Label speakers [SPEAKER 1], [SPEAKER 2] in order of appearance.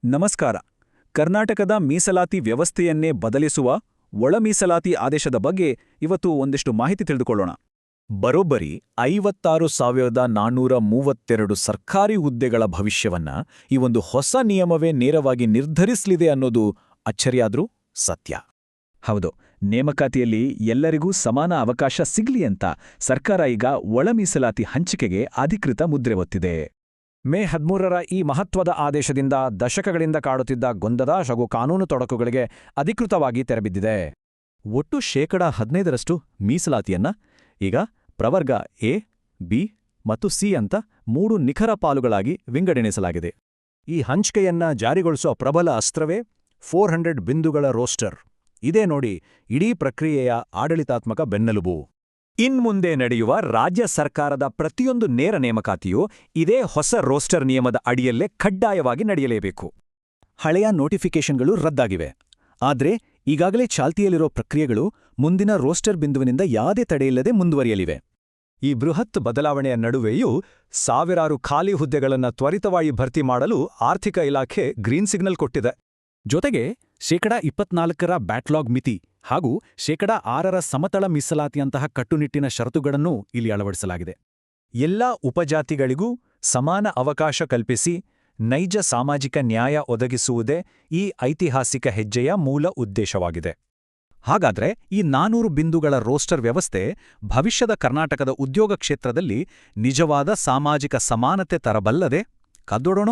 [SPEAKER 1] ನಮಸ್ಕಾರ. ಕರ್ನಾಟಕದ ಮೀಸಲಾತಿ ವ್ಯವಸ್ಥೆಯನ್ನೇ ಬದಲಿಸುವ ಒಳ ಮೀಸಲಾತಿ ಆದೇಶದ ಬಗ್ಗೆ ಇವತ್ತು ಒಂದಿಷ್ಟು ಮಾಹಿತಿ ತಿಳಿದುಕೊಳ್ಳೋಣ.
[SPEAKER 2] ಬರೋಬ್ಬರಿ 56,432 ಸರ್ಕಾರಿ ಹುದ್ದೆಗಳ ಭವಿಷ್ಯವನ್ನ ಈ ಒಂದು ಹೊಸ ನಿಯಮವೇ ನೇರವಾಗಿ ನಿರ್ಧರಿಸಲಿದೆ ಅನ್ನೋದು ಅಚ್ಚರಿಯಾದ್ರೂ ಸತ್ಯ.
[SPEAKER 1] ಹೌದು, ನೇಮಕಾತಿಯಲ್ಲಿ ಎಲ್ಲರಿಗೂ ಸಮಾನ ಅವಕಾಶ ಸಿಗ್ಲಿ ಅಂತ ಸರ್ಕಾರ ಈಗ ಒಳ ಮೀಸಲಾತಿ ಹಂಚಿಕೆಗೆ ಅಧಿಕೃತ ಮುದ್ರೆ ಒತ್ತಿದೆ.
[SPEAKER 3] ಮೇ 13ರ ಈ ಮಹತ್ವದ ಆದೇಶದಿಂದ ದಶಕಗಳಿಂದ ಕಾಡುತ್ತಿದ್ದ ಗೊಂದಲ ಹಾಗೂ ಕಾನೂನು ತೊಡಕುಗಳಿಗೆ ಅಧಿಕೃತವಾಗಿ ತೆರೆಬಿದ್ದಿದೆ.
[SPEAKER 2] ಒಟ್ಟು 15% ಮೀಸಲಾತಿಯನ್ನ ಈಗ ಪ್ರವರ್ಗ ಎ, ಬಿ ಮತ್ತು ಸಿ ಅಂತ 3 ನಿಖರ ಪಾಲುಗಳಾಗಿ ವಿಂಗಡಣೆಸಲಾಗಿದೆ.
[SPEAKER 3] ಈ ಹಂಚಿಕೆಯನ್ನ ಜಾರಿಗೊಳಿಸೋ ಪ್ರಬಲ ಅಸ್ತ್ರವೇ 400 ಬಿಂದುಗಳ ರೋಸ್ಟರ್. ಇದೇ ನೋಡಿ ಇಡೀ ಪ್ರಕ್ರಿಯೆಯ ಆಡಳಿತಾತ್ಮಕ ಬೆನ್ನೆಲುಬು.
[SPEAKER 2] ಇನ್ಮುಂದೆ ನಡೆಯುವ ರಾಜ್ಯ ಸರ್ಕಾರದ ಪ್ರತಿಯೊಂದು ನೇರ ನೇಮಕಾತಿಯೂ ಇದೇ ಹೊಸ ರೋಸ್ಟರ್ ನಿಯಮದ ಅಡಿಯಲ್ಲೇ ಕಡ್ಡಾಯವಾಗಿ ನಡೆಯಲೇಬೇಕು. ಹಳೆಯ ನೋಟಿಫಿಕೇಷನ್ಗಳು ರದ್ದಾಗಿವೆ. ಆದ್ರೆ ಈಗಾಗಲೇ ಚಾಲ್ತಿಯಲ್ಲಿರೋ ಪ್ರಕ್ರಿಯೆಗಳು ಮುಂದಿನ ರೋಸ್ಟರ್ ಬಿಂದುವಿನಿಂದ ಯಾವುದೇ ತಡೆಯಿಲ್ಲದೆ ಮುಂದುವರಿಯಲಿವೆ.
[SPEAKER 3] ಈ ಬೃಹತ್ ಬದಲಾವಣೆಯ ನಡುವೆಯೂ ಸಾವಿರಾರು ಖಾಲಿ ಹುದ್ದೆಗಳನ್ನು ತ್ವರಿತವಾಗಿ ಭರ್ತಿ ಮಾಡಲು ಆರ್ಥಿಕ ಇಲಾಖೆ ಗ್ರೀನ್ ಸಿಗ್ನಲ್ ಕೊಟ್ಟಿದೆ.
[SPEAKER 2] ಜೊತೆಗೆ 24% ಬ್ಯಾಕ್ಲಾಗ್ ಮಿತಿ ಹಾಗೂ 6% ಸಮತಳ ಮೀಸಲಾತಿಯಂತಹ ಕಟ್ಟುನಿಟ್ಟಿನ ಷರತ್ತುಗಳನ್ನೂ ಇಲ್ಲಿ ಅಳವಡಿಸಲಾಗಿದೆ.
[SPEAKER 3] ಎಲ್ಲಾ ಉಪಜಾತಿಗಳಿಗೂ ಸಮಾನ ಅವಕಾಶ ಕಲ್ಪಿಸಿ ನೈಜ ಸಾಮಾಜಿಕ ನ್ಯಾಯ ಒದಗಿಸುವುದೇ ಈ ಐತಿಹಾಸಿಕ ಹೆಜ್ಜೆಯ ಮೂಲ ಉದ್ದೇಶವಾಗಿದೆ.
[SPEAKER 2] ಹಾಗಾದ್ರೆ ಈ 400 ಬಿಂದುಗಳ ರೋಸ್ಟರ್ ವ್ಯವಸ್ಥೆ ಭವಿಷ್ಯದ ಕರ್ನಾಟಕದ ಉದ್ಯೋಗ ಕ್ಷೇತ್ರದಲ್ಲಿ ನಿಜವಾದ ಸಾಮಾಜಿಕ ಸಮಾನತೆ ತರಬಲ್ಲದೆ? ಕಾದೋಡೋಣ.